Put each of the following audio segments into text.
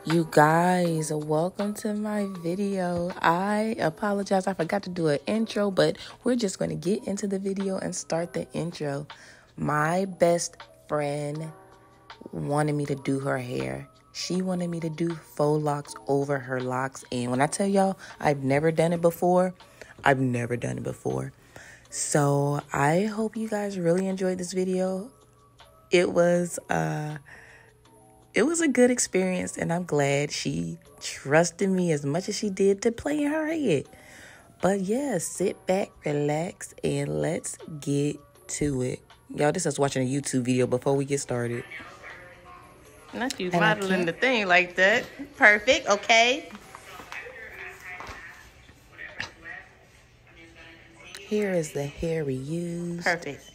You guys, welcome to my video. I apologize, I forgot to do an intro, but we're just going to get into the video and start the intro. My best friend wanted me to do her hair. She wanted me to do faux locks over her locks. And when I tell y'all, I've never done it before. So I hope you guys really enjoyed this video. It was a good experience, and I'm glad she trusted me as much as she did to play in her head. But yeah, sit back, relax, and let's get to it. Y'all, this is watching a YouTube video before we get started. Not you modeling the thing like that. Perfect, okay. Here is the hair we used. Perfect.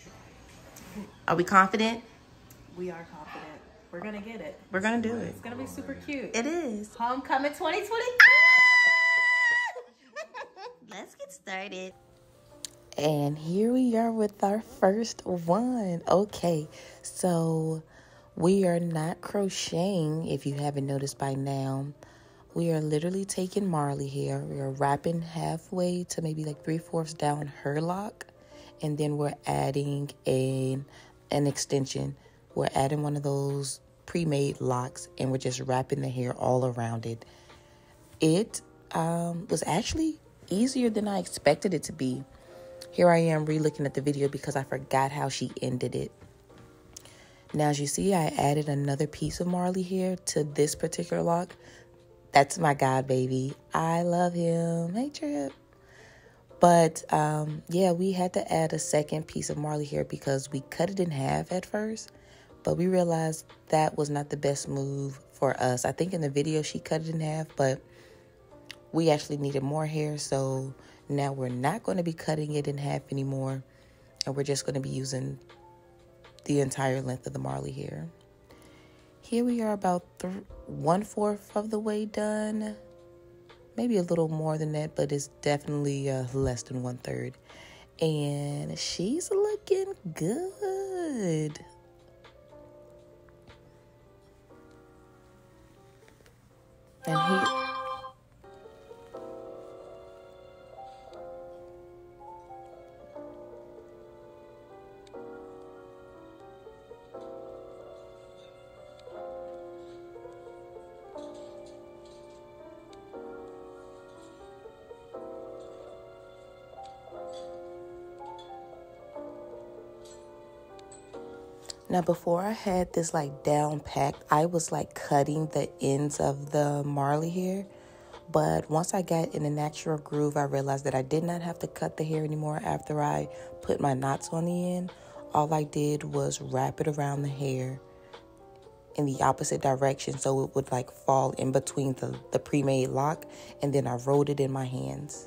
Are we confident? We are confident. We're going to get it. We're going to do it. It's going to be super cute. It is. Homecoming 2020. Let's get started. And here we are with our first one. Okay, so we are not crocheting, if you haven't noticed by now. We are literally taking Marley here. We are wrapping halfway to maybe like 3/4 down her lock. And then we're adding an extension. We're adding one of those pre-made locks, and we're just wrapping the hair all around it. It was actually easier than I expected it to be. Here I am re-looking at the video because I forgot how she ended it. Now, as you see, I added another piece of Marley hair to this particular lock. That's my god baby. I love him. Hey, Trip. But, yeah, we had to add a second piece of Marley hair because we cut it in half at first. But we realized that was not the best move for us. I think in the video she cut it in half, but we actually needed more hair. So now we're not going to be cutting it in half anymore. And we're just going to be using the entire length of the Marley hair. Here we are about 1/4 of the way done. Maybe a little more than that, but it's definitely less than 1/3. And she's looking good. And here... Now, before I had this like down packed, I was like cutting the ends of the Marley hair. But once I got in a natural groove, I realized that I did not have to cut the hair anymore after I put my knots on the end. All I did was wrap it around the hair in the opposite direction so it would like fall in between the pre-made lock, and then I rolled it in my hands.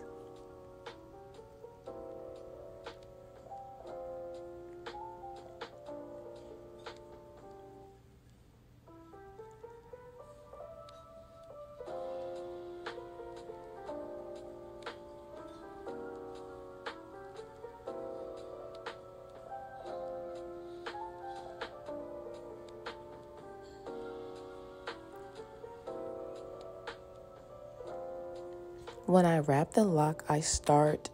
When I wrap the lock, I start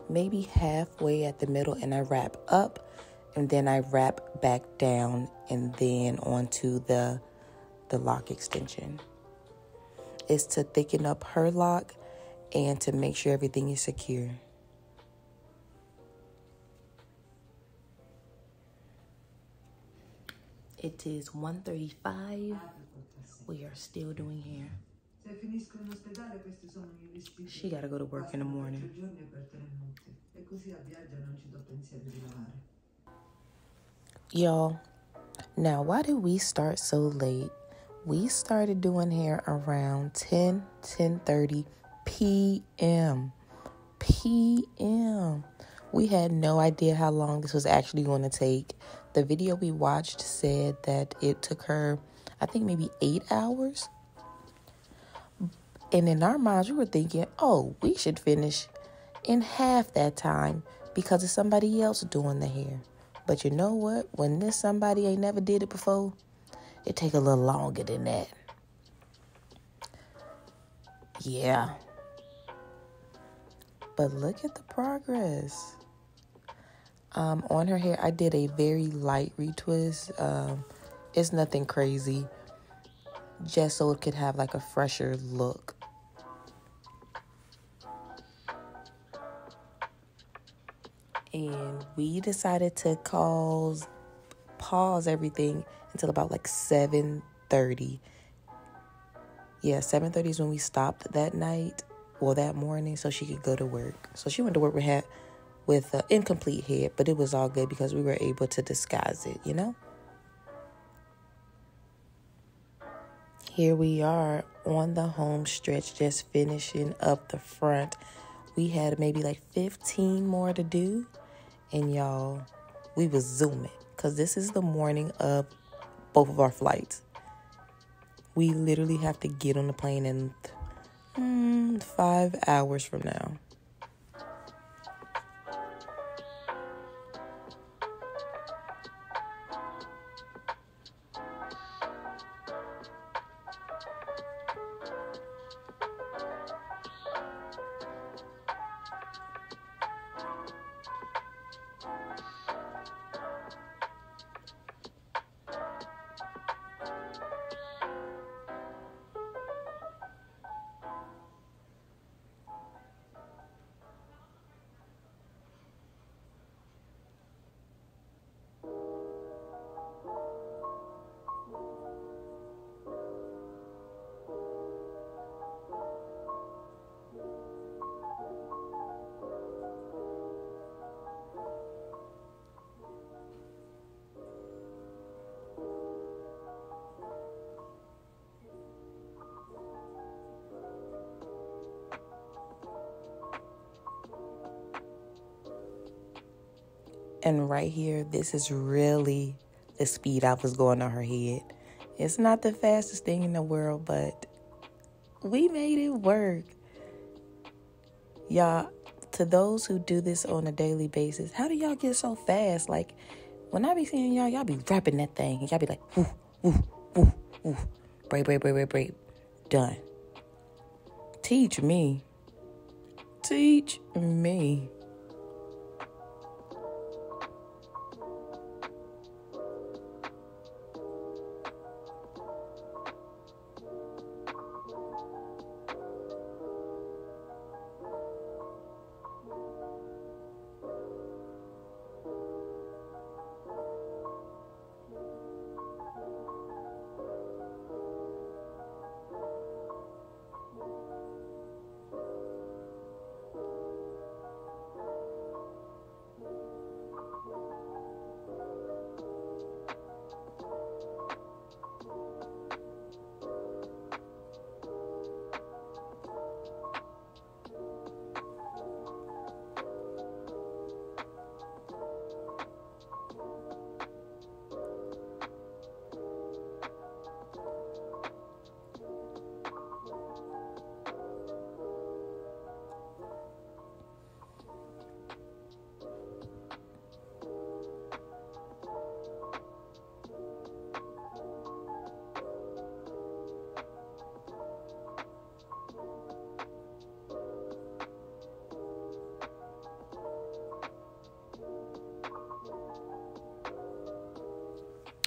maybe halfway at the middle, and I wrap up, and then I wrap back down, and then onto the lock extension. It's to thicken up her lock and to make sure everything is secure. It is 1:35. We are still doing hair. She gotta go to work in the morning. Y'all, now why did we start so late? We started doing hair around 10:30 p.m. We had no idea how long this was actually going to take. The video we watched said that it took her, I think, maybe 8 hours. And in our minds, we were thinking, oh, we should finish in half that time because it's somebody else doing the hair. But you know what? When this somebody ain't never did it before, it take a little longer than that. Yeah. But look at the progress. On her hair, I did a very light retwist. It's nothing crazy. Just so it could have like a fresher look. And we decided to pause everything until about like 7:30. Yeah, 7:30 is when we stopped that night or that morning so she could go to work. So she went to work with an incomplete head, but it was all good because we were able to disguise it, you know? Here we are on the home stretch, just finishing up the front. We had maybe like 15 more to do. And y'all, we was zooming because this is the morning of both of our flights. We literally have to get on the plane in 5 hours from now. And right here, this is really the speed I was going on her head. It's not the fastest thing in the world, but we made it work. Y'all, to those who do this on a daily basis, how do y'all get so fast? Like, when I be seeing y'all be rapping that thing. And y'all be like, woo, woo, woo, woo. Break. Done. Teach me. Teach me.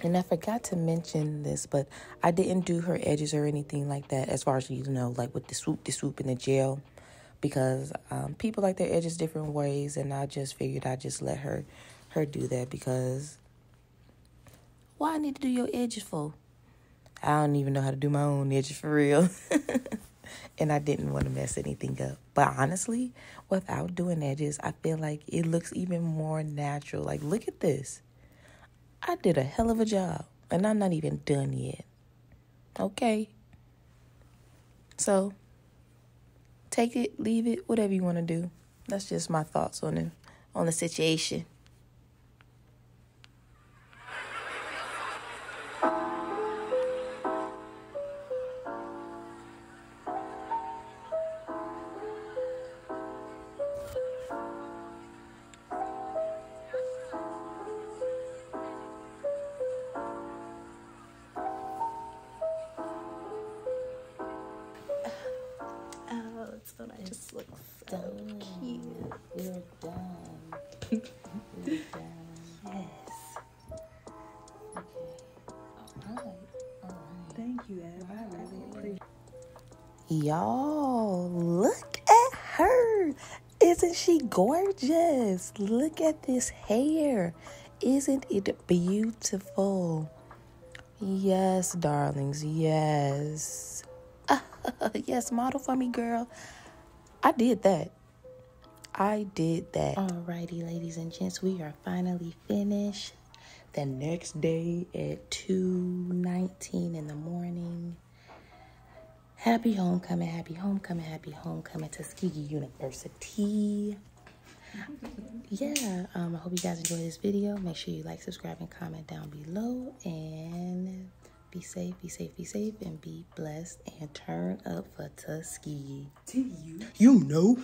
And I forgot to mention this, but I didn't do her edges or anything like that as far as, you know, like with the swoop and the gel. Because people like their edges different ways. And I just figured I'd just let her do that. Because why I need to do your edges for? I don't even know how to do my own edges for real. And I didn't want to mess anything up. But honestly, without doing edges, I feel like it looks even more natural. Like, look at this. I did a hell of a job, and I'm not even done yet. Okay? So, take it, leave it, whatever you want to do. That's just my thoughts on the situation. Don't I just look so cute? You're done. You're done. Yes. Okay. All right. Thank you, Ed. I really appreciate it. Y'all, look at her. Isn't she gorgeous? Look at this hair. Isn't it beautiful? Yes, darlings, yes. Yes, model for me, girl. I did that. Alrighty, ladies and gents, we are finally finished. The next day at 2:19 in the morning. Happy homecoming, happy homecoming, happy homecoming, Tuskegee University. Yeah, I hope you guys enjoyed this video. Make sure you like, subscribe, and comment down below. And be safe, be safe, be safe, and be blessed. And turn up for Tuskegee. You know.